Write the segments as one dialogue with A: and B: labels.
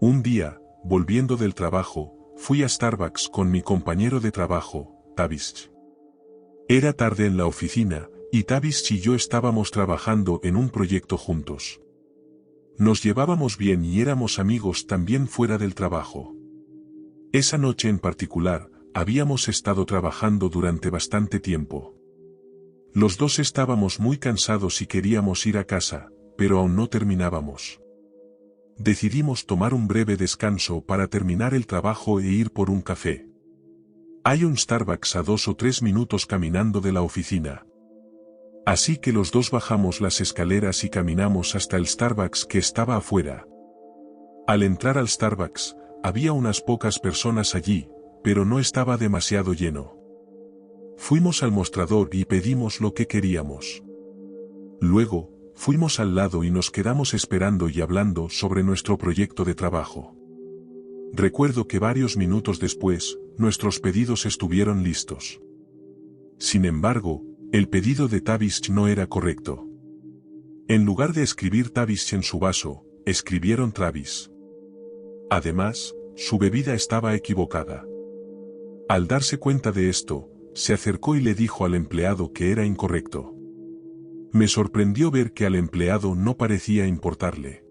A: Un día, volviendo del trabajo, fui a Starbucks con mi compañero de trabajo, Tavish. Era tarde en la oficina, y Tavish y yo estábamos trabajando en un proyecto juntos. Nos llevábamos bien y éramos amigos también fuera del trabajo. Esa noche en particular, habíamos estado trabajando durante bastante tiempo. Los dos estábamos muy cansados y queríamos ir a casa, pero aún no terminábamos. Decidimos tomar un breve descanso para terminar el trabajo e ir por un café. Hay un Starbucks a 2 o 3 minutos caminando de la oficina. Así que los dos bajamos las escaleras y caminamos hasta el Starbucks que estaba afuera. Al entrar al Starbucks, había unas pocas personas allí, pero no estaba demasiado lleno. Fuimos al mostrador y pedimos lo que queríamos. Luego, fuimos al lado y nos quedamos esperando y hablando sobre nuestro proyecto de trabajo. Recuerdo que varios minutos después, nuestros pedidos estuvieron listos. Sin embargo, el pedido de Tavish no era correcto. En lugar de escribir Tavish en su vaso, escribieron Travis. Además, su bebida estaba equivocada. Al darse cuenta de esto, se acercó y le dijo al empleado que era incorrecto. Me sorprendió ver que al empleado no parecía importarle.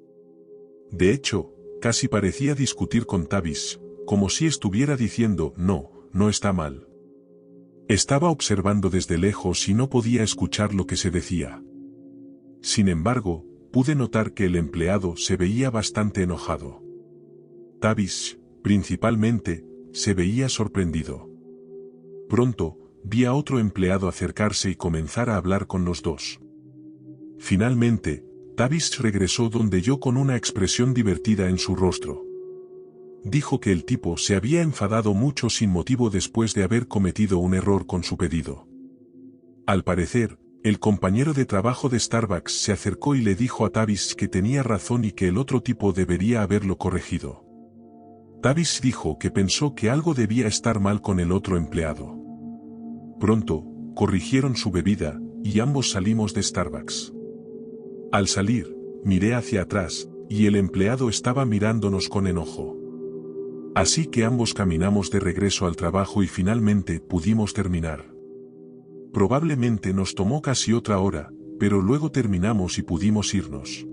A: De hecho, casi parecía discutir con Tavish, como si estuviera diciendo, no está mal. Estaba observando desde lejos y no podía escuchar lo que se decía. Sin embargo, pude notar que el empleado se veía bastante enojado. Tavish, principalmente, se veía sorprendido. Pronto, vi a otro empleado acercarse y comenzar a hablar con los dos. Finalmente, Tavish regresó donde yo con una expresión divertida en su rostro. Dijo que el tipo se había enfadado mucho sin motivo después de haber cometido un error con su pedido. Al parecer, el compañero de trabajo de Starbucks se acercó y le dijo a Tavish que tenía razón y que el otro tipo debería haberlo corregido. Tavish dijo que pensó que algo debía estar mal con el otro empleado. Pronto, corrigieron su bebida, y ambos salimos de Starbucks. Al salir, miré hacia atrás, y el empleado estaba mirándonos con enojo. Así que ambos caminamos de regreso al trabajo y finalmente pudimos terminar. Probablemente nos tomó casi otra hora, pero luego terminamos y pudimos irnos.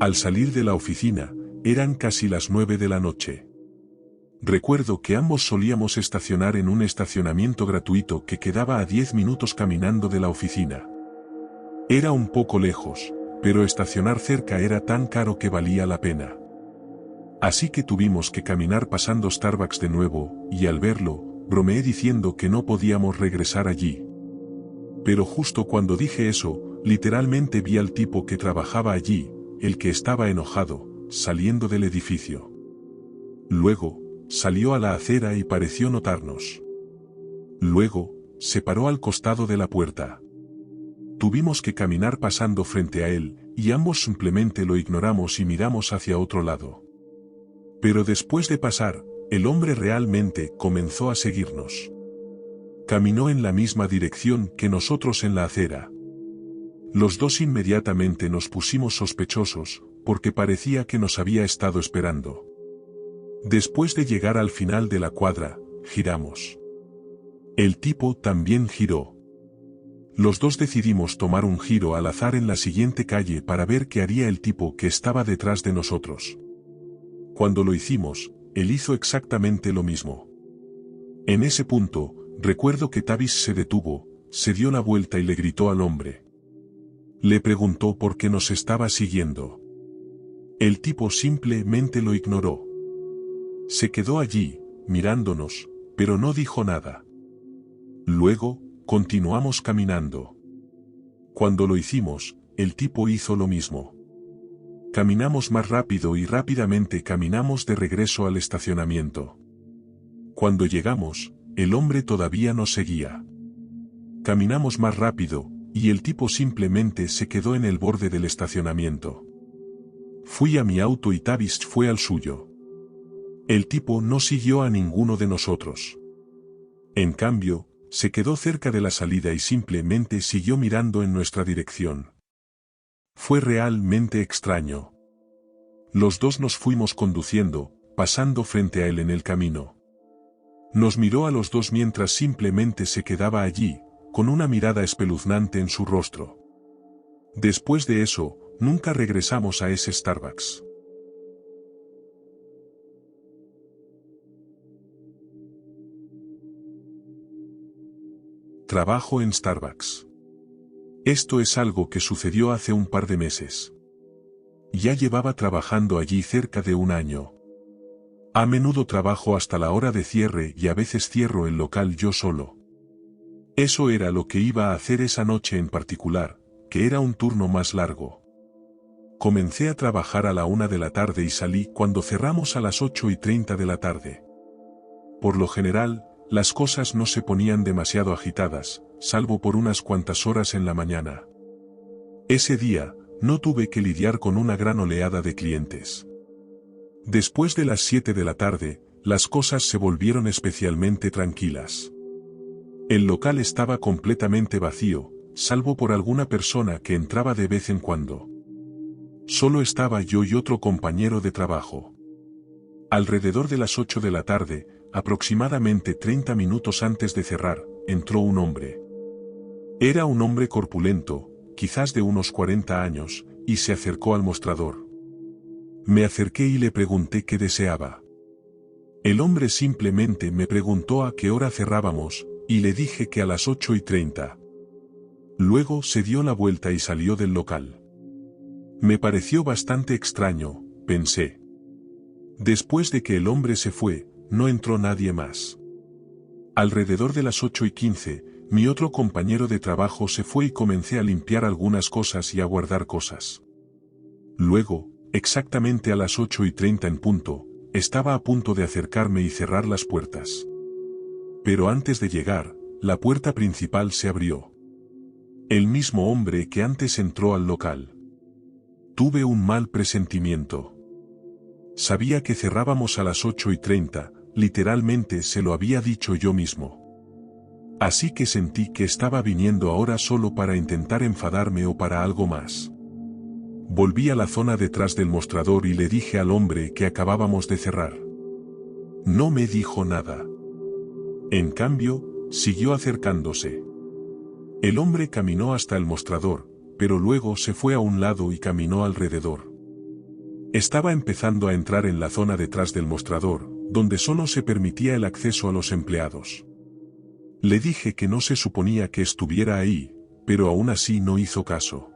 A: Al salir de la oficina, eran casi las 9 de la noche. Recuerdo que ambos solíamos estacionar en un estacionamiento gratuito que quedaba a 10 minutos caminando de la oficina. Era un poco lejos, pero estacionar cerca era tan caro que valía la pena. Así que tuvimos que caminar pasando Starbucks de nuevo, y al verlo, bromeé diciendo que no podíamos regresar allí. Pero justo cuando dije eso, literalmente vi al tipo que trabajaba allí, el que estaba enojado, saliendo del edificio. Luego, salió a la acera y pareció notarnos. Luego, se paró al costado de la puerta. Tuvimos que caminar pasando frente a él, y ambos simplemente lo ignoramos y miramos hacia otro lado. Pero después de pasar, el hombre realmente comenzó a seguirnos. Caminó en la misma dirección que nosotros en la acera. Los dos inmediatamente nos pusimos sospechosos, porque parecía que nos había estado esperando. Después de llegar al final de la cuadra, giramos. El tipo también giró. Los dos decidimos tomar un giro al azar en la siguiente calle para ver qué haría el tipo que estaba detrás de nosotros. Cuando lo hicimos, él hizo exactamente lo mismo. En ese punto, recuerdo que Tavish se detuvo, se dio la vuelta y le gritó al hombre. Le preguntó por qué nos estaba siguiendo. El tipo simplemente lo ignoró. Se quedó allí, mirándonos, pero no dijo nada. Luego, continuamos caminando. Cuando lo hicimos, el tipo hizo lo mismo. Caminamos más rápido y rápidamente caminamos de regreso al estacionamiento. Cuando llegamos, el hombre todavía nos seguía. Caminamos más rápido, y el tipo simplemente se quedó en el borde del estacionamiento. Fui a mi auto y Tavish fue al suyo. El tipo no siguió a ninguno de nosotros. En cambio, se quedó cerca de la salida y simplemente siguió mirando en nuestra dirección. Fue realmente extraño. Los dos nos fuimos conduciendo, pasando frente a él en el camino. Nos miró a los dos mientras simplemente se quedaba allí, con una mirada espeluznante en su rostro. Después de eso, nunca regresamos a ese Starbucks. Trabajo en Starbucks. Esto es algo que sucedió hace un par de meses. Ya llevaba trabajando allí cerca de un año. A menudo trabajo hasta la hora de cierre y a veces cierro el local yo solo. Eso era lo que iba a hacer esa noche en particular, que era un turno más largo. Comencé a trabajar a la 1 de la tarde y salí cuando cerramos a las 8:30 de la tarde. Por lo general, las cosas no se ponían demasiado agitadas, salvo por unas cuantas horas en la mañana. Ese día, no tuve que lidiar con una gran oleada de clientes. Después de las 7 de la tarde, las cosas se volvieron especialmente tranquilas. El local estaba completamente vacío, salvo por alguna persona que entraba de vez en cuando. Solo estaba yo y otro compañero de trabajo. Alrededor de las 8 de la tarde, aproximadamente 30 minutos antes de cerrar, entró un hombre. Era un hombre corpulento, quizás de unos 40 años, y se acercó al mostrador. Me acerqué y le pregunté qué deseaba. El hombre simplemente me preguntó a qué hora cerrábamos, y le dije que a las 8:30. Luego se dio la vuelta y salió del local. Me pareció bastante extraño, pensé. Después de que el hombre se fue, no entró nadie más. Alrededor de las 8:15, mi otro compañero de trabajo se fue y comencé a limpiar algunas cosas y a guardar cosas. Luego, exactamente a las 8:30 en punto, estaba a punto de acercarme y cerrar las puertas. Pero antes de llegar, la puerta principal se abrió. El mismo hombre que antes entró al local. Tuve un mal presentimiento. Sabía que cerrábamos a las 8:30, literalmente se lo había dicho yo mismo. Así que sentí que estaba viniendo ahora solo para intentar enfadarme o para algo más. Volví a la zona detrás del mostrador y le dije al hombre que acabábamos de cerrar. No me dijo nada. En cambio, siguió acercándose. El hombre caminó hasta el mostrador, pero luego se fue a un lado y caminó alrededor. Estaba empezando a entrar en la zona detrás del mostrador, donde solo se permitía el acceso a los empleados. Le dije que no se suponía que estuviera ahí, pero aún así no hizo caso.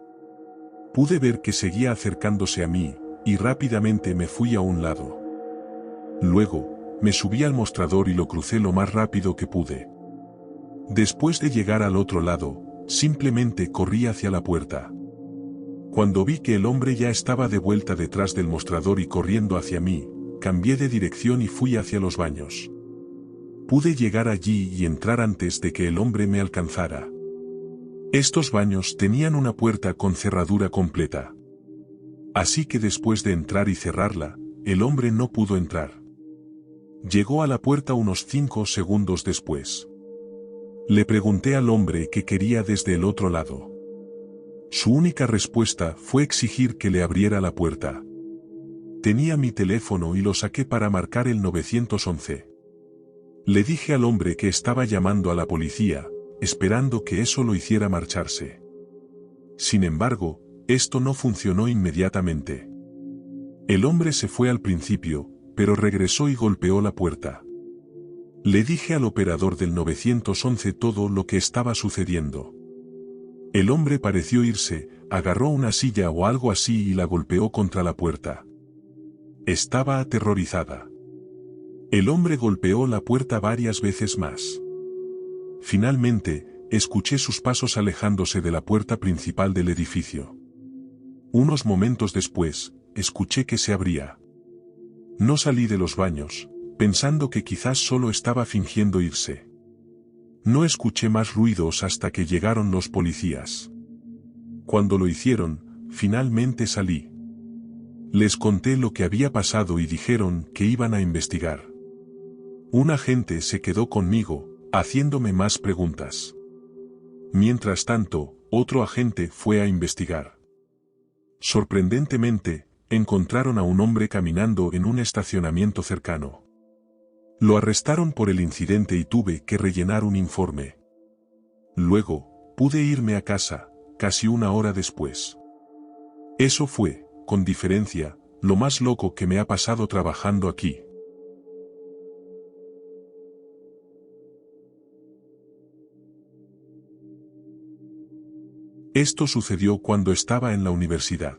A: Pude ver que seguía acercándose a mí, y rápidamente me fui a un lado. Luego, me subí al mostrador y lo crucé lo más rápido que pude. Después de llegar al otro lado, simplemente corrí hacia la puerta. Cuando vi que el hombre ya estaba de vuelta detrás del mostrador y corriendo hacia mí, cambié de dirección y fui hacia los baños. Pude llegar allí y entrar antes de que el hombre me alcanzara. Estos baños tenían una puerta con cerradura completa. Así que después de entrar y cerrarla, el hombre no pudo entrar. Llegó a la puerta unos 5 segundos después. Le pregunté al hombre qué quería desde el otro lado. Su única respuesta fue exigir que le abriera la puerta. Tenía mi teléfono y lo saqué para marcar el 911. Le dije al hombre que estaba llamando a la policía, esperando que eso lo hiciera marcharse. Sin embargo, esto no funcionó inmediatamente. El hombre se fue al principio, pero regresó y golpeó la puerta. Le dije al operador del 911 todo lo que estaba sucediendo. El hombre pareció irse, agarró una silla o algo así y la golpeó contra la puerta. Estaba aterrorizada. El hombre golpeó la puerta varias veces más. Finalmente, escuché sus pasos alejándose de la puerta principal del edificio. Unos momentos después, escuché que se abría. No salí de los baños, pensando que quizás solo estaba fingiendo irse. No escuché más ruidos hasta que llegaron los policías. Cuando lo hicieron, finalmente salí. Les conté lo que había pasado y dijeron que iban a investigar. Un agente se quedó conmigo, haciéndome más preguntas. Mientras tanto, otro agente fue a investigar. Sorprendentemente, encontraron a un hombre caminando en un estacionamiento cercano. Lo arrestaron por el incidente y tuve que rellenar un informe. Luego, pude irme a casa, casi una hora después. Eso fue, con diferencia, lo más loco que me ha pasado trabajando aquí. Esto sucedió cuando estaba en la universidad.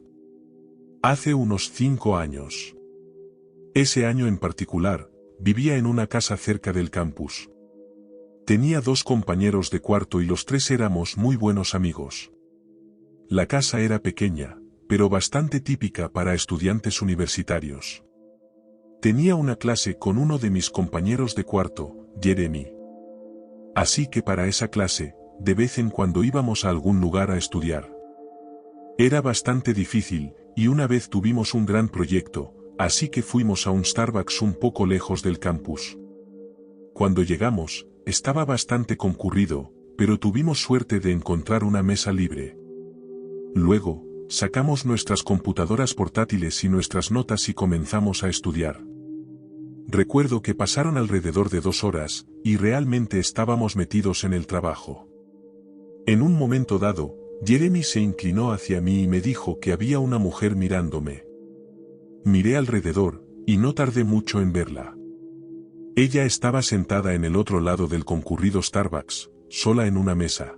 A: Hace unos 5 años. Ese año en particular, vivía en una casa cerca del campus. Tenía 2 compañeros de cuarto y los 3 éramos muy buenos amigos. La casa era pequeña, pero bastante típica para estudiantes universitarios. Tenía una clase con uno de mis compañeros de cuarto, Jeremy. Así que para esa clase, de vez en cuando íbamos a algún lugar a estudiar. Era bastante difícil, y una vez tuvimos un gran proyecto, así que fuimos a un Starbucks un poco lejos del campus. Cuando llegamos, estaba bastante concurrido, pero tuvimos suerte de encontrar una mesa libre. Luego, sacamos nuestras computadoras portátiles y nuestras notas y comenzamos a estudiar. Recuerdo que pasaron alrededor de 2 horas, y realmente estábamos metidos en el trabajo. En un momento dado, Jeremy se inclinó hacia mí y me dijo que había una mujer mirándome. Miré alrededor, y no tardé mucho en verla. Ella estaba sentada en el otro lado del concurrido Starbucks, sola en una mesa.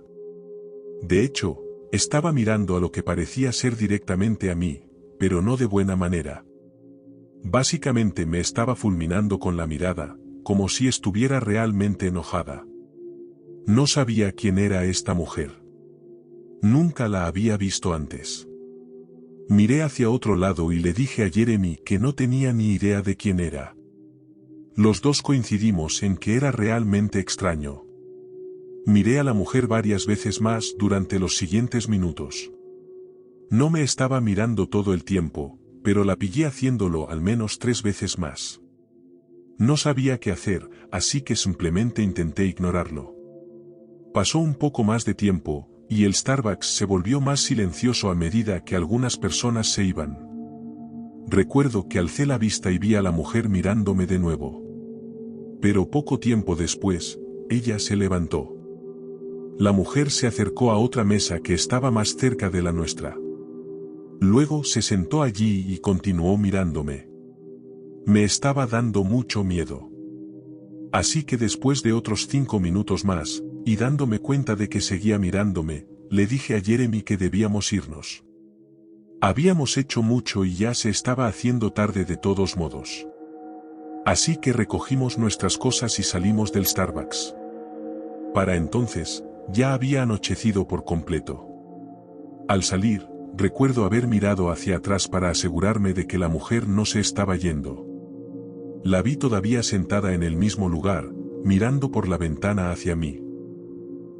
A: De hecho, estaba mirando a lo que parecía ser directamente a mí, pero no de buena manera. Básicamente me estaba fulminando con la mirada, como si estuviera realmente enojada. No sabía quién era esta mujer. Nunca la había visto antes. Miré hacia otro lado y le dije a Jeremy que no tenía ni idea de quién era. Los dos coincidimos en que era realmente extraño. Miré a la mujer varias veces más durante los siguientes minutos. No me estaba mirando todo el tiempo, pero la pillé haciéndolo al menos 3 veces más. No sabía qué hacer, así que simplemente intenté ignorarlo. Pasó un poco más de tiempo, y el Starbucks se volvió más silencioso a medida que algunas personas se iban. Recuerdo que alcé la vista y vi a la mujer mirándome de nuevo. Pero poco tiempo después, ella se levantó. La mujer se acercó a otra mesa que estaba más cerca de la nuestra. Luego se sentó allí y continuó mirándome. Me estaba dando mucho miedo. Así que después de otros 5 minutos más, y dándome cuenta de que seguía mirándome, le dije a Jeremy que debíamos irnos. Habíamos hecho mucho y ya se estaba haciendo tarde de todos modos. Así que recogimos nuestras cosas y salimos del Starbucks. Para entonces, ya había anochecido por completo. Al salir, recuerdo haber mirado hacia atrás para asegurarme de que la mujer no se estaba yendo. La vi todavía sentada en el mismo lugar, mirando por la ventana hacia mí.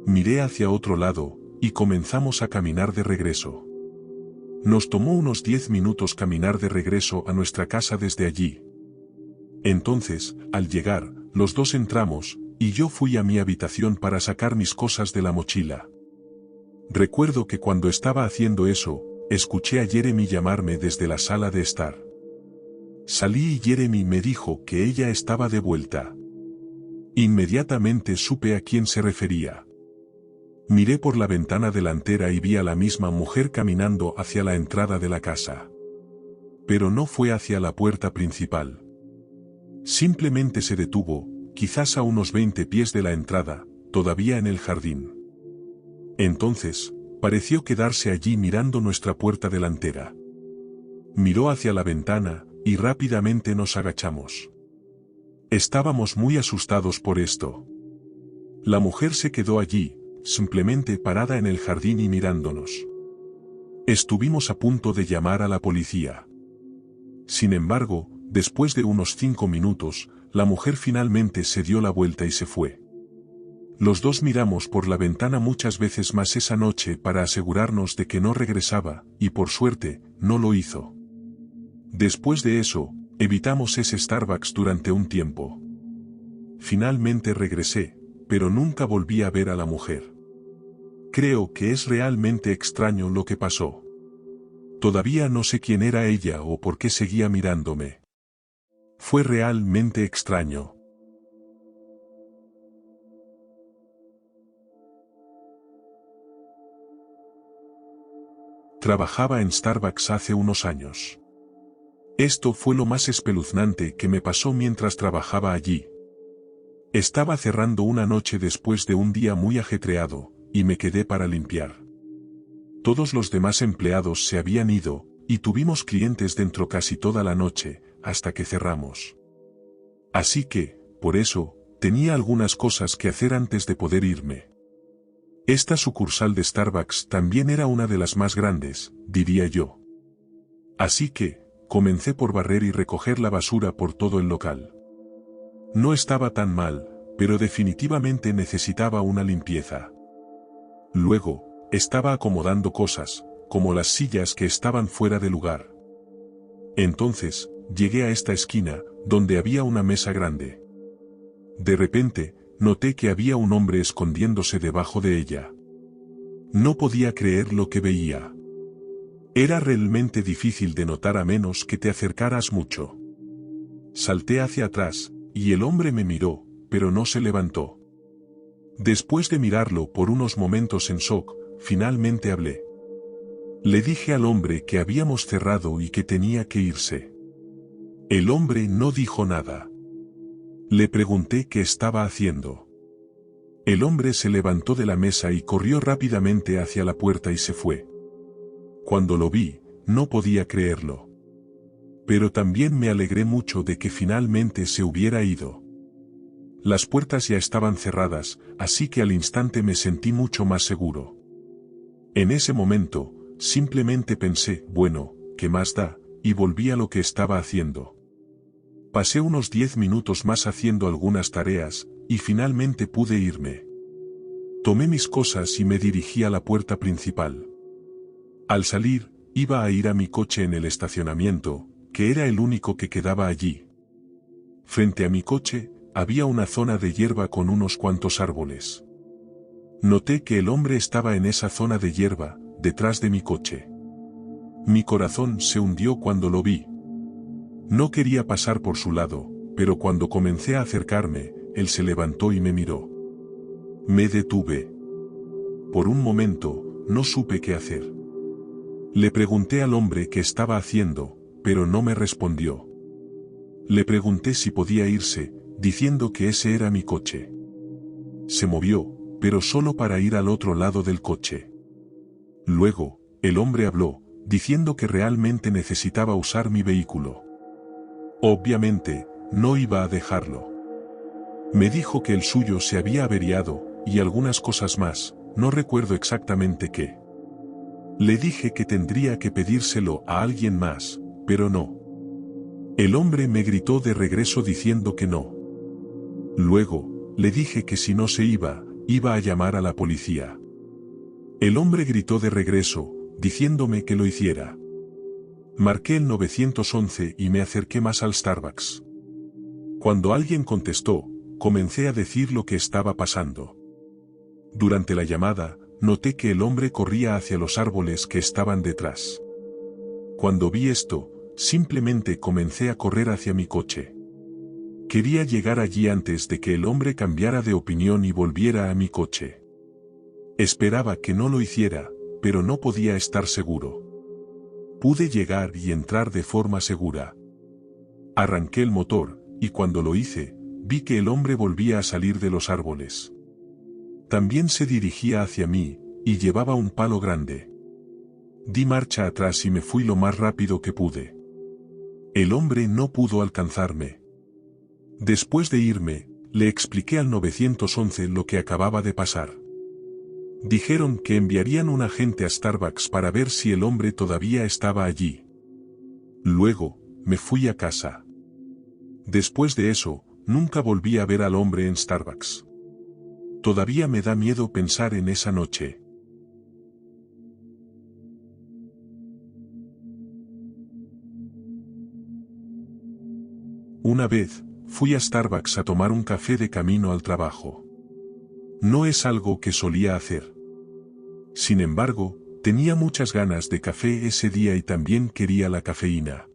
A: Miré hacia otro lado, y comenzamos a caminar de regreso. Nos tomó unos 10 minutos caminar de regreso a nuestra casa desde allí. Entonces, al llegar, los dos entramos, y yo fui a mi habitación para sacar mis cosas de la mochila. Recuerdo que cuando estaba haciendo eso, escuché a Jeremy llamarme desde la sala de estar. Salí y Jeremy me dijo que ella estaba de vuelta. Inmediatamente supe a quién se refería. Miré por la ventana delantera y vi a la misma mujer caminando hacia la entrada de la casa. Pero no fue hacia la puerta principal. Simplemente se detuvo, quizás a unos 20 pies de la entrada, todavía en el jardín. Entonces, pareció quedarse allí mirando nuestra puerta delantera. Miró hacia la ventana, y rápidamente nos agachamos. Estábamos muy asustados por esto. La mujer se quedó allí, simplemente parada en el jardín y mirándonos. Estuvimos a punto de llamar a la policía. Sin embargo, después de unos 5 minutos, la mujer finalmente se dio la vuelta y se fue. Los dos miramos por la ventana muchas veces más esa noche para asegurarnos de que no regresaba, y por suerte, no lo hizo. Después de eso, evitamos ese Starbucks durante un tiempo. Finalmente regresé, pero nunca volví a ver a la mujer. Creo que es realmente extraño lo que pasó. Todavía no sé quién era ella o por qué seguía mirándome. Fue realmente extraño. Trabajaba en Starbucks hace unos años. Esto fue lo más espeluznante que me pasó mientras trabajaba allí. Estaba cerrando una noche después de un día muy ajetreado, y me quedé para limpiar. Todos los demás empleados se habían ido, y tuvimos clientes dentro casi toda la noche, hasta que cerramos. Así que, por eso, tenía algunas cosas que hacer antes de poder irme. Esta sucursal de Starbucks también era una de las más grandes, diría yo. Así que, comencé por barrer y recoger la basura por todo el local. No estaba tan mal, pero definitivamente necesitaba una limpieza. Luego, estaba acomodando cosas, como las sillas que estaban fuera de lugar. Entonces, llegué a esta esquina, donde había una mesa grande. De repente, noté que había un hombre escondiéndose debajo de ella. No podía creer lo que veía. Era realmente difícil de notar a menos que te acercaras mucho. Salté hacia atrás, y el hombre me miró, pero no se levantó. Después de mirarlo por unos momentos en shock, finalmente hablé. Le dije al hombre que habíamos cerrado y que tenía que irse. El hombre no dijo nada. Le pregunté qué estaba haciendo. El hombre se levantó de la mesa y corrió rápidamente hacia la puerta y se fue. Cuando lo vi, no podía creerlo. Pero también me alegré mucho de que finalmente se hubiera ido. Las puertas ya estaban cerradas, así que al instante me sentí mucho más seguro. En ese momento, simplemente pensé, bueno, ¿qué más da?, y volví a lo que estaba haciendo. Pasé unos 10 minutos más haciendo algunas tareas, y finalmente pude irme. Tomé mis cosas y me dirigí a la puerta principal. Al salir, iba a ir a mi coche en el estacionamiento, que era el único que quedaba allí. Frente a mi coche, había una zona de hierba con unos cuantos árboles. Noté que el hombre estaba en esa zona de hierba, detrás de mi coche. Mi corazón se hundió cuando lo vi. No quería pasar por su lado, pero cuando comencé a acercarme, él se levantó y me miró. Me detuve. Por un momento, no supe qué hacer. Le pregunté al hombre qué estaba haciendo, pero no me respondió. Le pregunté si podía irse, diciendo que ese era mi coche. Se movió, pero solo para ir al otro lado del coche. Luego, el hombre habló, diciendo que realmente necesitaba usar mi vehículo. Obviamente, no iba a dejarlo. Me dijo que el suyo se había averiado, y algunas cosas más, no recuerdo exactamente qué. Le dije que tendría que pedírselo a alguien más, pero no. El hombre me gritó de regreso diciendo que no. Luego, le dije que si no se iba, iba a llamar a la policía. El hombre gritó de regreso, diciéndome que lo hiciera. Marqué el 911 y me acerqué más al Starbucks. Cuando alguien contestó, comencé a decir lo que estaba pasando. Durante la llamada, noté que el hombre corría hacia los árboles que estaban detrás. Cuando vi esto, simplemente comencé a correr hacia mi coche. Quería llegar allí antes de que el hombre cambiara de opinión y volviera a mi coche. Esperaba que no lo hiciera, pero no podía estar seguro. Pude llegar y entrar de forma segura. Arranqué el motor, y cuando lo hice, vi que el hombre volvía a salir de los árboles. También se dirigía hacia mí, y llevaba un palo grande. Di marcha atrás y me fui lo más rápido que pude. El hombre no pudo alcanzarme. Después de irme, le expliqué al 911 lo que acababa de pasar. Dijeron que enviarían un agente a Starbucks para ver si el hombre todavía estaba allí. Luego, me fui a casa. Después de eso, nunca volví a ver al hombre en Starbucks. Todavía me da miedo pensar en esa noche. Una vez, fui a Starbucks a tomar un café de camino al trabajo. No es algo que solía hacer. Sin embargo, Tenía muchas ganas de café ese día y también quería la cafeína.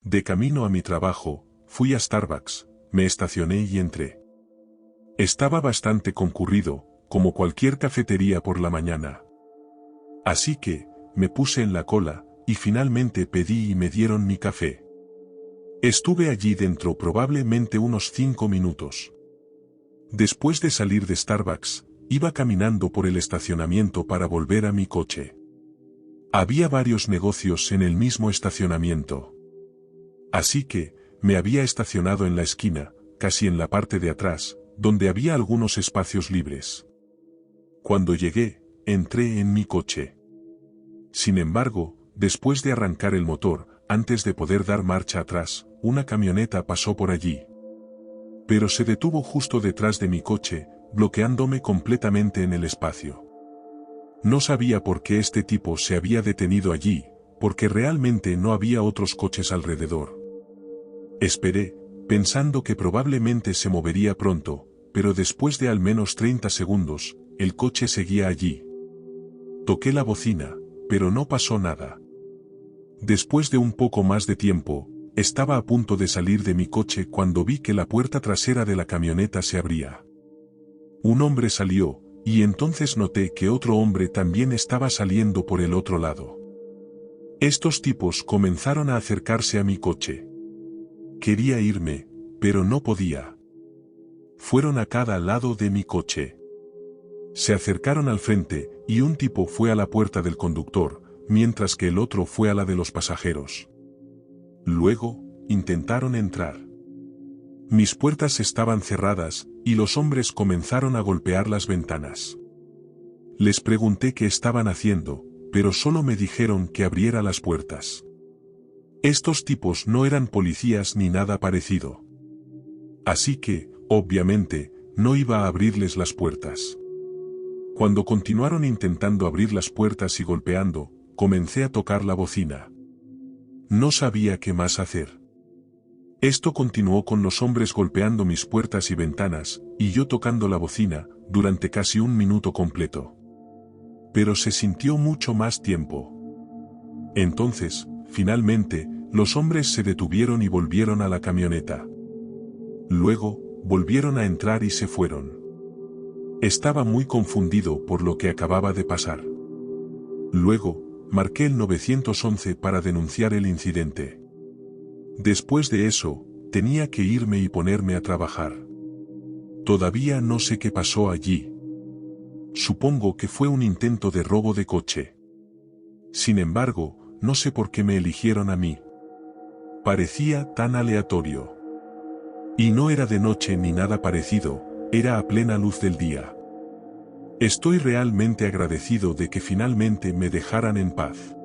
A: De camino a mi trabajo, fui a Starbucks, me estacioné y entré. Estaba bastante concurrido, como cualquier cafetería por la mañana. Así que, me puse en la cola, y finalmente pedí y me dieron mi café. Estuve allí dentro probablemente unos 5 minutos. Después de salir de Starbucks, iba caminando por el estacionamiento para volver a mi coche. Había varios negocios en el mismo estacionamiento. Así que, me había estacionado en la esquina, casi en la parte de atrás, donde había algunos espacios libres. Cuando llegué, entré en mi coche. Sin embargo, después de arrancar el motor, antes de poder dar marcha atrás, una camioneta pasó por allí. Pero se detuvo justo detrás de mi coche, bloqueándome completamente en el espacio. No sabía por qué este tipo se había detenido allí, porque realmente no había otros coches alrededor. Esperé, pensando que probablemente se movería pronto, pero después de al menos 30 segundos, el coche seguía allí. Toqué la bocina, pero no pasó nada. Después de un poco más de tiempo, estaba a punto de salir de mi coche cuando vi que la puerta trasera de la camioneta se abría. Un hombre salió, y entonces noté que otro hombre también estaba saliendo por el otro lado. Estos tipos comenzaron a acercarse a mi coche. Quería irme, pero no podía. Fueron a cada lado de mi coche. Se acercaron al frente, y un tipo fue a la puerta del conductor, mientras que el otro fue a la de los pasajeros. Luego, intentaron entrar. Mis puertas estaban cerradas, y los hombres comenzaron a golpear las ventanas. Les pregunté qué estaban haciendo, pero solo me dijeron que abriera las puertas. Estos tipos no eran policías ni nada parecido. Así que, obviamente, no iba a abrirles las puertas. Cuando continuaron intentando abrir las puertas y golpeando, comencé a tocar la bocina. No sabía qué más hacer. Esto continuó con los hombres golpeando mis puertas y ventanas, y yo tocando la bocina, durante casi 1 minuto completo. Pero se sintió mucho más tiempo. Entonces, finalmente, los hombres se detuvieron y volvieron a la camioneta. Luego, volvieron a entrar y se fueron. Estaba muy confundido por lo que acababa de pasar. Luego, marqué el 911 para denunciar el incidente. Después de eso, tenía que irme y ponerme a trabajar. Todavía no sé qué pasó allí. Supongo que fue un intento de robo de coche. Sin embargo, no sé por qué me eligieron a mí. Parecía tan aleatorio. Y no era de noche ni nada parecido, era a plena luz del día. Estoy realmente agradecido de que finalmente me dejaran en paz.